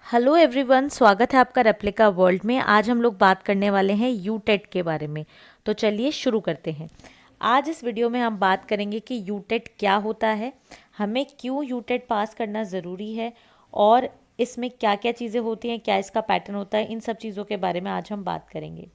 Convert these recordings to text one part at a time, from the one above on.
Hello everyone, स्वागत है आपका रेप्लिका वर्ल्ड में। आज हम लोग बात करने वाले हैं यूटेट के बारे में। तो चलिए शुरू करते हैं। आज इस वीडियो में हम बात करेंगे कि यूटेट क्या होता है, हमें क्यों यूटेट पास करना ज़रूरी है और इसमें क्या क्या चीज़ें होती हैं, क्या इसका पैटर्न होता है, इन सब चीज़ों के बारे में आज हम बात करेंगे।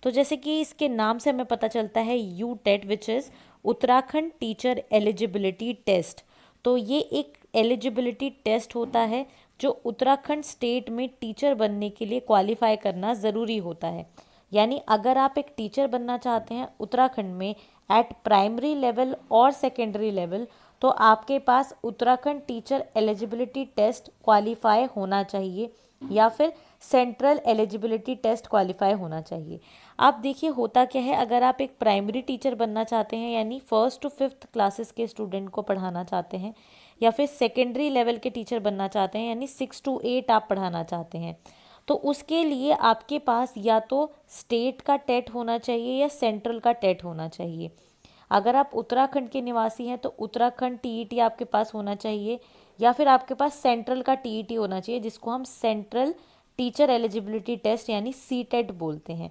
तो जैसे कि इसके नाम से हमें पता चलता है UTET which is Uttarakhand teacher eligibility test. तो ये एक एलिजिबिलिटी टेस्ट होता है जो उत्तराखंड स्टेट में टीचर बनने के लिए क्वालिफाई करना ज़रूरी होता है। यानी अगर आप एक टीचर बनना चाहते हैं उत्तराखंड में एट प्राइमरी लेवल और सेकेंडरी लेवल, तो आपके पास Uttarakhand teacher eligibility test qualify होना चाहिए या फिर सेंट्रल एलिजिबिलिटी टेस्ट क्वालिफाई होना चाहिए। आप देखिए होता क्या है, अगर आप एक प्राइमरी टीचर बनना चाहते हैं यानी फर्स्ट टू फिफ्थ क्लासेस के स्टूडेंट को पढ़ाना चाहते हैं, या फिर सेकेंडरी लेवल के टीचर बनना चाहते हैं यानी 6 to 8 आप पढ़ाना चाहते हैं, तो उसके लिए आपके पास या तो स्टेट का टेट होना चाहिए या सेंट्रल का टेट होना चाहिए। अगर आप उत्तराखंड के निवासी हैं तो उत्तराखंड टीईटी आपके पास होना चाहिए, या फिर आपके पास सेंट्रल का टीईटी होना चाहिए जिसको हम सेंट्रल टीचर एलिजिबिलिटी टेस्ट यानी सीटेट बोलते हैं।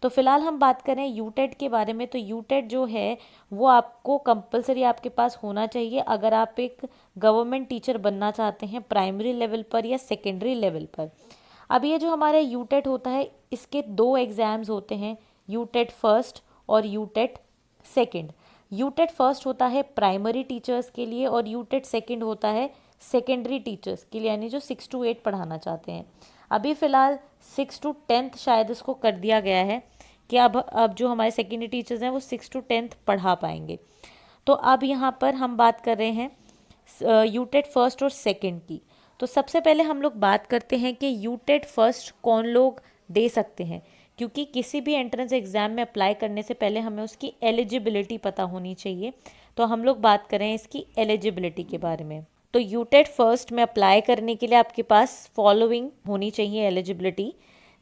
तो फिलहाल हम बात करें यूटेट के बारे में, तो यूटेट जो है वो आपको कंपलसरी आपके पास होना चाहिए अगर आप एक गवर्नमेंट टीचर बनना चाहते हैं प्राइमरी लेवल पर या सेकेंडरी लेवल पर। अब ये जो हमारा यूटेट होता है इसके 2 एग्ज़ाम्स होते हैं, यूटेट फर्स्ट और यूटेट सेकंड। यूटेट फर्स्ट होता है प्राइमरी टीचर्स के लिए और यूटेट सेकंड होता है सेकेंडरी टीचर्स के लिए, यानी जो 6 to 8 पढ़ाना चाहते हैं। अभी फ़िलहाल 6 to 10 शायद इसको कर दिया गया है कि अब जो हमारे सेकेंडरी टीचर्स हैं वो 6 to 10 पढ़ा पाएंगे। तो अब यहाँ पर हम बात कर रहे हैं यूटेट फर्स्ट और सेकंड की। तो सबसे पहले हम लोग बात करते हैं कि यूटेट फर्स्ट कौन लोग दे सकते हैं, क्योंकि किसी भी एंट्रेंस एग्ज़ाम में अप्लाई करने से पहले हमें उसकी एलिजिबिलिटी पता होनी चाहिए। तो हम लोग बात करें इसकी एलिजिबिलिटी के बारे में। तो यूटेट फर्स्ट में अप्लाई करने के लिए आपके पास फॉलोइंग होनी चाहिए एलिजिबिलिटी,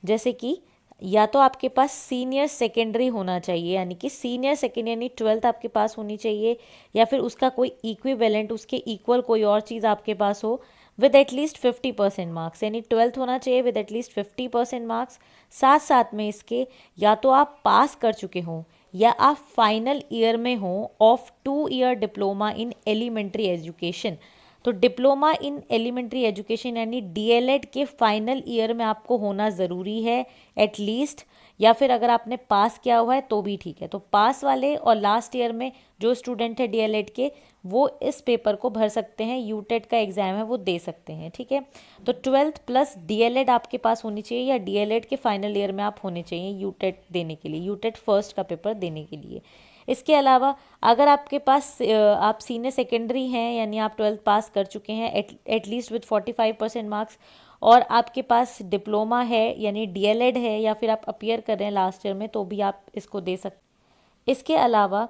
जैसे कि या तो आपके पास सीनियर सेकेंडरी होना चाहिए यानी कि सीनियर सेकेंड यानी 12th आपके पास होनी चाहिए, या फिर उसका कोई इक्विवेलेंट उसके इक्वल कोई और चीज़ आपके पास हो विद एटलीस्ट 50% मार्क्स, यानी 12th होना चाहिए विद एटलीस्ट 50% मार्क्स। साथ साथ में इसके या तो आप पास कर चुके हों या आप फाइनल ईयर में हों of 2 year diploma in elementary education. तो डिप्लोमा इन एलिमेंट्री एजुकेशन यानी डीएलएड के फाइनल ईयर में आपको होना ज़रूरी है एटलीस्ट, या फिर अगर आपने पास किया हुआ है तो भी ठीक है। तो पास वाले और लास्ट ईयर में जो स्टूडेंट है डीएलएड के वो इस पेपर को भर सकते हैं, यूटेट का एग्ज़ाम है वो दे सकते हैं, ठीक है। तो 12th प्लस डीएलएड आपके पास होनी चाहिए या डीएलएड के फाइनल ईयर में आप होने चाहिए यूटेट देने के लिए, यूटेट फर्स्ट का पेपर देने के लिए। इसके अलावा अगर आपके पास आप सीनियर सेकेंडरी हैं यानी आप 12th पास कर चुके हैं एटलीस्ट विद 45% मार्क्स, और आपके पास डिप्लोमा है यानी डीएलएड है, या फिर आप अपीयर कर रहे हैं लास्ट ईयर में, तो भी आप इसको दे सकते। इसके अलावा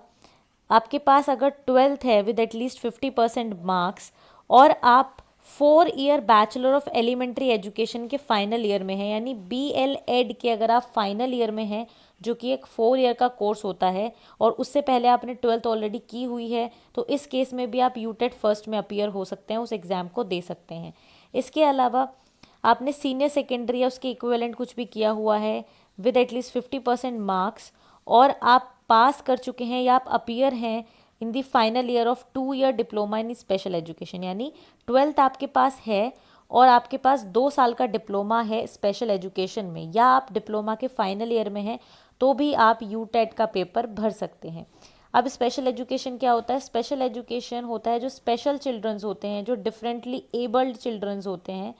आपके पास अगर 12th है विद एटलीस्ट 50% मार्क्स और आप 4 year bachelor of elementary education के फाइनल ईयर में है यानी BL.Ed के अगर आप फाइनल ईयर में हैं, जो कि एक 4 year का कोर्स होता है और उससे पहले आपने 12th ऑलरेडी की हुई है, तो इस केस में भी आप यूटेट फर्स्ट में अपीयर हो सकते हैं, उस एग्ज़ाम को दे सकते हैं। इसके अलावा आपने सीनियर सेकेंडरी या उसके इक्विवेलेंट कुछ भी किया हुआ है विद एटलीस्ट 50% मार्क्स और आप पास कर चुके हैं या आप अपीयर हैं in the final year of 2 year diploma in special education, यानी 12th आपके पास है और आपके पास 2 साल का डिप्लोमा है स्पेशल एजुकेशन में, या आप डिप्लोमा के फाइनल ईयर में हैं, तो भी आप यूटेट का पेपर भर सकते हैं। अब स्पेशल एजुकेशन क्या होता है? स्पेशल एजुकेशन होता है जो स्पेशल चिल्ड्रंस होते हैं, जो डिफरेंटली एबल्ड चिल्ड्रंस होते हैं,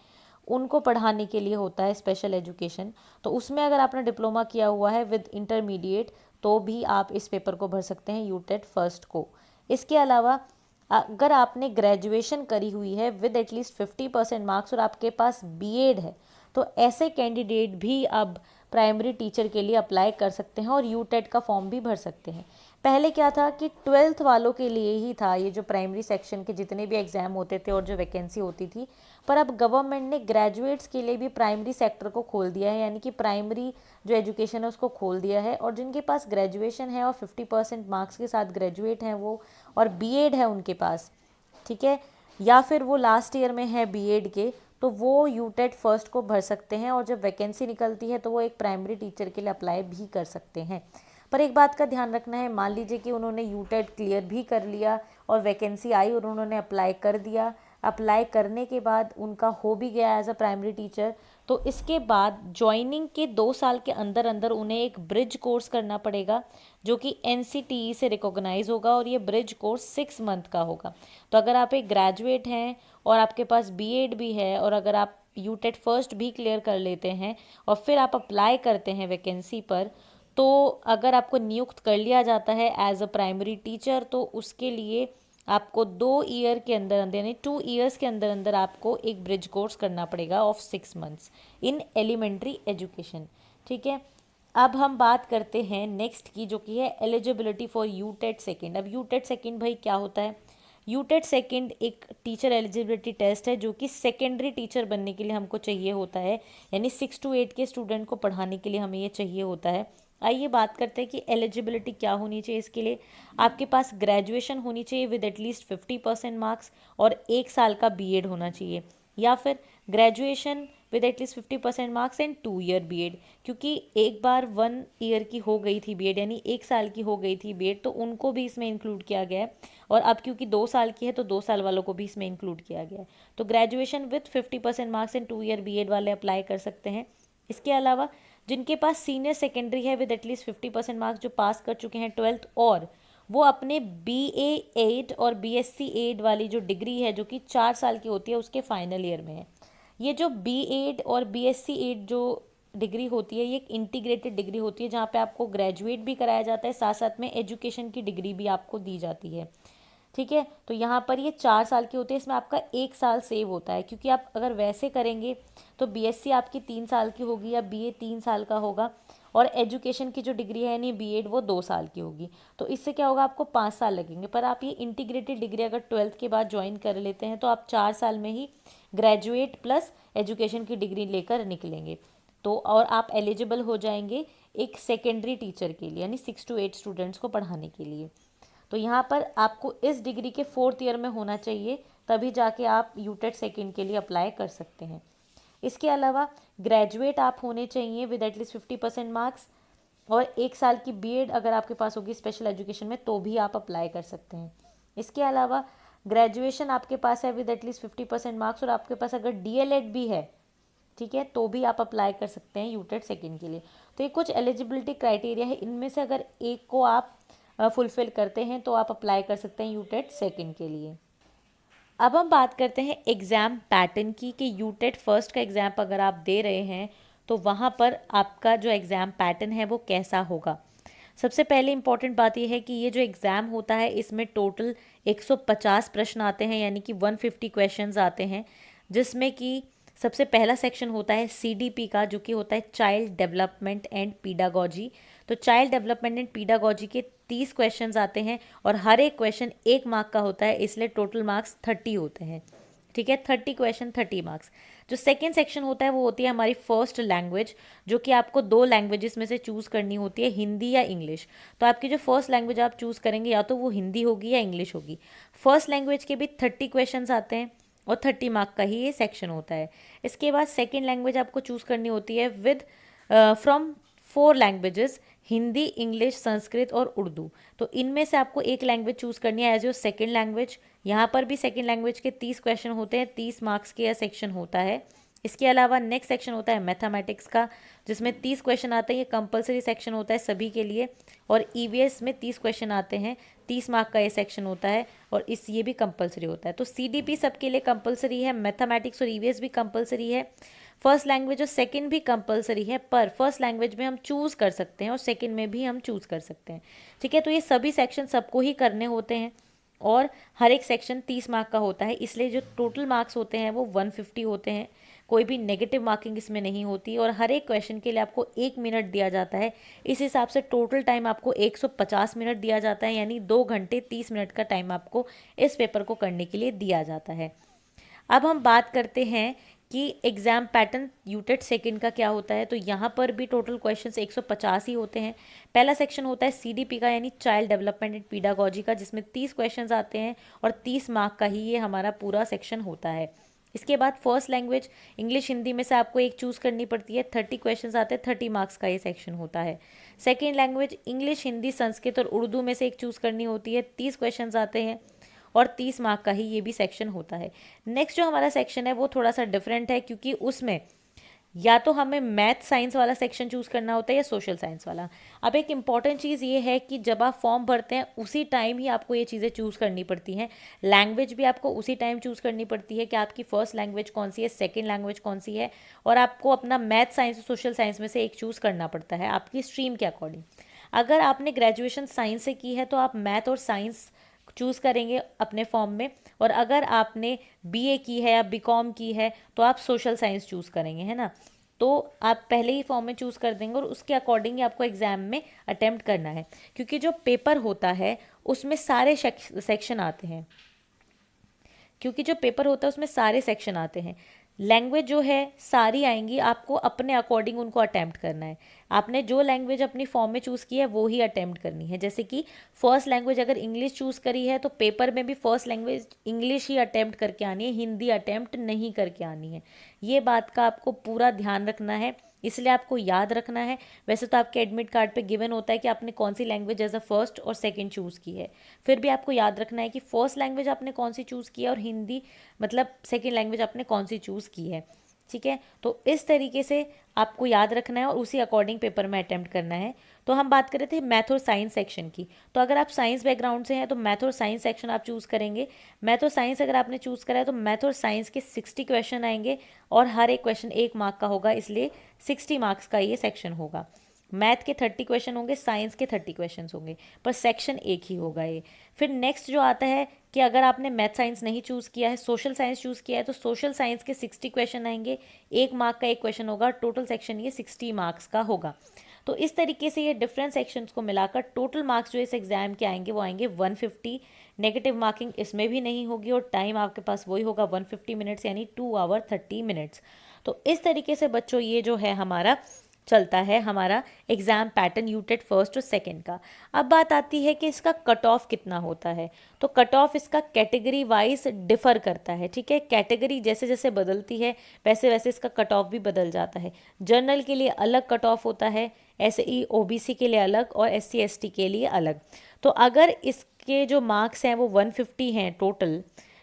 उनको पढ़ाने के लिए होता है स्पेशल एजुकेशन। तो उसमें अगर आपने डिप्लोमा किया हुआ है विद इंटरमीडिएट तो भी आप इस पेपर को भर सकते हैं यूटेट फर्स्ट को। इसके अलावा अगर आपने ग्रेजुएशन करी हुई है विद एटलीस्ट 50% मार्क्स और आपके पास बीएड है, तो ऐसे कैंडिडेट भी अब प्राइमरी टीचर के लिए अप्लाई कर सकते हैं और यूटेट का फॉर्म भी भर सकते हैं। पहले क्या था कि 12th वालों के लिए ही था ये जो प्राइमरी सेक्शन के जितने भी एग्ज़ाम होते थे और जो वैकेंसी होती थी, पर अब गवर्नमेंट ने ग्रेजुएट्स के लिए भी प्राइमरी सेक्टर को खोल दिया है, यानी कि प्राइमरी जो एजुकेशन है उसको खोल दिया है, और जिनके पास ग्रेजुएशन है और 50% मार्क्स के साथ ग्रेजुएट हैं वो, और बीएड है उनके पास, ठीक है, या फिर वो लास्ट ईयर में है बीएड के, तो वो यूटेट फर्स्ट को भर सकते हैं, और जब वैकेंसी निकलती है तो वो एक प्राइमरी टीचर के लिए अप्लाई भी कर सकते हैं। पर एक बात का ध्यान रखना है, मान लीजिए कि उन्होंने यूटेट क्लियर भी कर लिया और वैकेंसी आई और उन्होंने अप्लाई कर दिया, अप्लाई करने के बाद उनका हो भी गया एज अ प्राइमरी टीचर, तो इसके बाद ज्वाइनिंग के 2 साल के अंदर अंदर उन्हें एक ब्रिज कोर्स करना पड़ेगा जो कि NCTE से रिकॉग्नाइज होगा, और ये ब्रिज कोर्स 6 मंथ का होगा। तो अगर आप एक ग्रेजुएट हैं और आपके पास BEd भी है, और अगर आप यूटेट फर्स्ट भी क्लियर कर लेते हैं और फिर आप अप्लाई करते हैं वैकेंसी पर, तो अगर आपको नियुक्त कर लिया जाता है एज अ प्राइमरी टीचर, तो उसके लिए आपको 2 ईयर के अंदर अंदर यानी 2 ईयर्स के अंदर अंदर आपको एक ब्रिज कोर्स करना पड़ेगा of 6 months in elementary education. ठीक है, अब हम बात करते हैं नेक्स्ट की, जो कि है एलिजिबिलिटी फॉर यूटेट सेकेंड। अब यूटेट सेकेंड भाई क्या होता है? यूटेट सेकेंड एक टीचर एलिजिबिलिटी टेस्ट है जो कि सेकेंडरी टीचर बनने के लिए हमको चाहिए होता है, यानी 6 to 8 के स्टूडेंट को पढ़ाने के लिए हमें ये चाहिए होता है। आइए बात करते हैं कि एलिजिबिलिटी क्या होनी चाहिए इसके लिए। आपके पास ग्रेजुएशन होनी चाहिए विद एटलीस्ट 50% मार्क्स और 1 साल का BEd होना चाहिए, या फिर graduation with at least 50% marks and 2 year BEd, क्योंकि एक बार 1 ईयर की हो गई थी BEd यानी 1 साल की हो गई थी BEd, तो उनको भी इसमें इंक्लूड किया गया है, और अब क्योंकि 2 साल की है तो 2 साल वालों को भी इसमें इंक्लूड किया गया है। तो graduation with 50% marks and 2 year BEd वाले अप्लाई कर सकते हैं। इसके अलावा जिनके पास सीनियर सेकेंडरी है विद एटलीस्ट 50% मार्क्स, जो पास कर चुके हैं 12th, और वो अपने BA-8 और BSc-8 वाली जो डिग्री है जो कि 4 साल की होती है उसके फाइनल ईयर में है। ये जो BA-8 और BSc-8 जो डिग्री होती है ये एक इंटीग्रेटेड डिग्री होती है जहाँ पे आपको ग्रेजुएट भी कराया जाता है, साथ साथ में एजुकेशन की डिग्री भी आपको दी जाती है। ठीक है, तो यहाँ पर ये 4 साल की होती है, इसमें आपका 1 साल सेव होता है, क्योंकि आप अगर वैसे करेंगे तो BSc आपकी 3 साल की होगी या BA 3 साल का होगा, और एजुकेशन की जो डिग्री है यानी BEd वो 2 साल की होगी, तो इससे क्या होगा आपको 5 साल लगेंगे। पर आप ये इंटीग्रेटेड डिग्री अगर 12th के बाद ज्वाइन कर लेते हैं तो आप 4 साल में ही ग्रेजुएट प्लस एजुकेशन की डिग्री लेकर निकलेंगे, तो और आप एलिजिबल हो जाएंगे एक सेकेंडरी टीचर के लिए, यानी 6 to 8 स्टूडेंट्स को पढ़ाने के लिए। तो यहाँ पर आपको इस डिग्री के 4th ईयर में होना चाहिए, तभी जाके आप यूटेट सेकेंड के लिए अप्लाई कर सकते हैं। इसके अलावा ग्रेजुएट आप होने चाहिए विद एटलीस्ट 50% मार्क्स, और 1 साल की BEd अगर आपके पास होगी स्पेशल एजुकेशन में तो भी आप अप्लाई कर सकते हैं। इसके अलावा ग्रेजुएशन आपके पास है विद एटलीस्ट 50% मार्क्स, और आपके पास अगर DLEd भी है, ठीक है, तो भी आप अप्लाई कर सकते हैं यूटेट सेकेंड के लिए। तो ये कुछ एलिजिबिलिटी क्राइटेरिया है, इनमें से अगर एक को आप फुलफिल करते हैं तो आप अप्लाई कर सकते हैं यूटेट सेकेंड के लिए। अब हम बात करते हैं एग्ज़ाम पैटर्न की, कि यूटेट फर्स्ट का एग्ज़ाम अगर आप दे रहे हैं तो वहाँ पर आपका जो एग्ज़ाम पैटर्न है वो कैसा होगा। सबसे पहले इंपॉर्टेंट बात यह है कि ये जो एग्ज़ाम होता है इसमें टोटल 150 प्रश्न आते हैं, यानी कि 150 क्वेश्चंस आते हैं, जिसमें कि सबसे पहला सेक्शन होता है CDP का, जो कि होता है चाइल्ड डेवलपमेंट एंड पीडागोजी। तो चाइल्ड डेवलपमेंट एंड पीडागोजी के 30 क्वेश्चंस आते हैं, और हर एक क्वेश्चन 1 मार्क का होता है, इसलिए टोटल मार्क्स 30 होते हैं। ठीक है, 30 क्वेश्चन 30 मार्क्स। जो सेकेंड सेक्शन होता है वो होती है हमारी फर्स्ट लैंग्वेज, जो कि आपको 2 लैंग्वेजेस में से चूज़ करनी होती है, हिंदी या इंग्लिश। तो आपकी जो फर्स्ट लैंग्वेज आप चूज़ करेंगे या तो वो हिंदी होगी या इंग्लिश होगी। फर्स्ट लैंग्वेज के भी 30 क्वेश्चन आते हैं और 30 मार्क का ही ये सेक्शन होता है। इसके बाद सेकेंड लैंग्वेज आपको चूज़ करनी होती है with from 4 languages, Hindi, English, Sanskrit और उर्दू। तो इनमें से आपको एक लैंग्वेज चूज़ करनी है एज योर सेकेंड लैंग्वेज। यहाँ पर भी सेकेंड लैंग्वेज के 30 क्वेश्चन होते हैं, 30 मार्क्स के यह सेक्शन होता है। इसके अलावा नेक्स्ट सेक्शन होता है मैथमेटिक्स का, जिसमें 30 क्वेश्चन आते हैं, ये कंपलसरी सेक्शन होता है सभी के लिए। और EVS में 30 क्वेश्चन आते हैं, 30 मार्क का ये सेक्शन होता है, और ये भी कंपलसरी होता है। तो CDP सबके लिए कंपलसरी है, मैथमेटिक्स और EVS भी कंपलसरी है, फर्स्ट लैंग्वेज और सेकंड भी कंपलसरी है, पर फर्स्ट लैंग्वेज में हम चूज़ कर सकते हैं और सेकंड में भी हम चूज़ कर सकते हैं। ठीक है, तो ये सभी सेक्शन सबको ही करने होते हैं, और हर एक सेक्शन 30 मार्क का होता है, इसलिए जो टोटल मार्क्स होते हैं वो 150 होते हैं। कोई भी नेगेटिव मार्किंग इसमें नहीं होती, और हर एक क्वेश्चन के लिए आपको 1 मिनट दिया जाता है। इस हिसाब से टोटल टाइम आपको 150 मिनट दिया जाता है, यानी 2 घंटे 30 मिनट का टाइम आपको इस पेपर को करने के लिए दिया जाता है। अब हम बात करते हैं कि एग्ज़ाम पैटर्न यूटेट सेकंड का क्या होता है। तो यहाँ पर भी टोटल क्वेश्चंस 150 ही होते हैं। पहला सेक्शन होता है CDP का, यानी चाइल्ड डेवलपमेंट एंड पीडागोजी का, जिसमें 30 क्वेश्चंस आते हैं और 30 मार्क का ही ये हमारा पूरा सेक्शन होता है। इसके बाद फर्स्ट लैंग्वेज इंग्लिश हिंदी में से आपको एक चूज़ करनी पड़ती है, 30 क्वेश्चंस आते हैं, 30 मार्क्स का ये सेक्शन होता है। Second language English Hindi Sanskrit और उर्दू में से एक चूज़ करनी होती है, 30 क्वेश्चंस आते हैं और 30 मार्क का ही ये भी सेक्शन होता है। नेक्स्ट जो हमारा सेक्शन है वो थोड़ा सा डिफरेंट है, क्योंकि उसमें या तो हमें मैथ साइंस वाला सेक्शन चूज़ करना होता है या सोशल साइंस वाला। अब एक इम्पॉर्टेंट चीज़ ये है कि जब आप फॉर्म भरते हैं उसी टाइम ही आपको ये चीज़ें चूज़ करनी पड़ती हैं। लैंग्वेज भी आपको उसी टाइम चूज़ करनी पड़ती है कि आपकी फर्स्ट लैंग्वेज कौन सी है, सेकेंड लैंग्वेज कौन सी है, और आपको अपना मैथ साइंस और सोशल साइंस में से एक चूज़ करना पड़ता है आपकी स्ट्रीम के अकॉर्डिंग। अगर आपने ग्रेजुएशन साइंस से की है तो आप मैथ और साइंस चूज़ करेंगे अपने फॉर्म में, और अगर आपने बीए की है या बीकॉम की है तो आप सोशल साइंस चूज़ करेंगे, है ना। तो आप पहले ही फॉर्म में चूज़ कर देंगे और उसके अकॉर्डिंग ही आपको एग्ज़ाम में अटेम्प्ट करना है, क्योंकि जो पेपर होता है उसमें सारे सेक्शन आते हैं। क्योंकि जो पेपर होता है उसमें सारे सेक्शन आते हैं। लैंग्वेज जो है सारी आएंगी, आपको अपने अकॉर्डिंग उनको अटैम्प्ट करना है। आपने जो लैंग्वेज अपनी फॉर्म में चूज़ की है वो ही अटैम्प्ट करनी है। जैसे कि फर्स्ट लैंग्वेज अगर इंग्लिश चूज़ करी है तो पेपर में भी फर्स्ट लैंग्वेज इंग्लिश ही अटैम्प्ट करके आनी है, हिंदी अटैम्प्ट नहीं करके आनी है। ये बात का आपको पूरा ध्यान रखना है, इसलिए आपको याद रखना है। वैसे तो आपके एडमिट कार्ड पे गिवन होता है कि आपने कौन सी लैंग्वेज एज अ फर्स्ट और सेकंड चूज़ की है, फिर भी आपको याद रखना है कि फर्स्ट लैंग्वेज आपने कौन सी चूज़ की है और हिंदी मतलब सेकंड लैंग्वेज आपने कौन सी चूज़ की है। ठीक है, तो इस तरीके से आपको याद रखना है और उसी अकॉर्डिंग पेपर में अटैम्प्ट करना है। तो हम बात कर रहे थे मैथ और साइंस सेक्शन की, तो अगर आप साइंस बैकग्राउंड से हैं तो मैथ और साइंस सेक्शन आप चूज़ करेंगे। मैथ और साइंस अगर आपने चूज़ करा है तो मैथ और साइंस के 60 क्वेश्चन आएंगे और हर एक क्वेश्चन 1 मार्क का होगा, इसलिए 60 मार्क्स का ये सेक्शन होगा। मैथ के 30 क्वेश्चन होंगे, साइंस के 30 क्वेश्चन होंगे, पर सेक्शन एक ही होगा ये। फिर नेक्स्ट जो आता है कि अगर आपने मैथ साइंस नहीं चूज़ किया है, सोशल साइंस चूज़ किया है, तो सोशल साइंस के 60 क्वेश्चन आएंगे, 1 मार्क का एक क्वेश्चन होगा, टोटल सेक्शन ये 60 मार्क्स का होगा। तो इस तरीके से ये डिफरेंट सेक्शंस को मिलाकर टोटल मार्क्स जो इस एग्जाम के आएंगे वो आएंगे 150। नेगेटिव मार्किंग इसमें भी नहीं होगी और टाइम आपके पास वही होगा 150 मिनट्स, यानी 2 आवर 30 मिनट्स। तो इस तरीके से बच्चों ये जो है हमारा चलता है हमारा एग्ज़ाम पैटर्न यूटेट फर्स्ट और सेकंड का। अब बात आती है कि इसका कट ऑफ कितना होता है। तो कट ऑफ इसका कैटेगरी वाइज डिफ़र करता है। ठीक है, कैटेगरी जैसे जैसे बदलती है वैसे वैसे इसका कट ऑफ भी बदल जाता है। जनरल के लिए अलग कट ऑफ होता है, SE OBC के लिए अलग और SC ST के लिए अलग। तो अगर इसके जो मार्क्स हैं वो 150 हैं टोटल,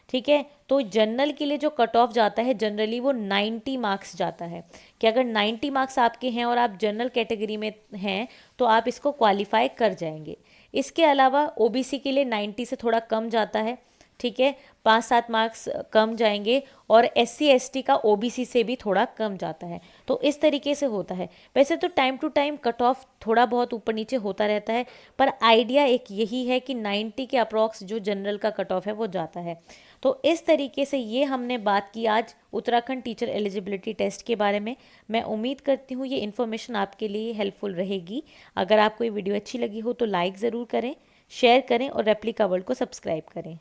ठीक है, तो जनरल के लिए जो कट ऑफ जाता है जनरली वो 90 मार्क्स जाता है, कि अगर 90 मार्क्स आपके हैं और आप जनरल कैटेगरी में हैं तो आप इसको क्वालिफाई कर जाएंगे। इसके अलावा OBC के लिए 90 से थोड़ा कम जाता है, ठीक है, 5-7 मार्क्स कम जाएंगे, और SC ST का OBC से भी थोड़ा कम जाता है। तो इस तरीके से होता है। वैसे तो time to time cut off थोड़ा बहुत ऊपर नीचे होता रहता है, पर आइडिया एक यही है कि 90 के अप्रॉक्स जो जनरल का कट ऑफ है वो जाता है। तो इस तरीके से ये हमने बात की आज उत्तराखंड टीचर एलिजिबिलिटी टेस्ट के बारे में। मैं उम्मीद करती हूँ ये इन्फॉर्मेशन आपके लिए हेल्पफुल रहेगी। अगर आपको ये वीडियो अच्छी लगी हो तो लाइक ज़रूर करें, शेयर करें और रेप्लिका वर्ल्ड को सब्सक्राइब करें।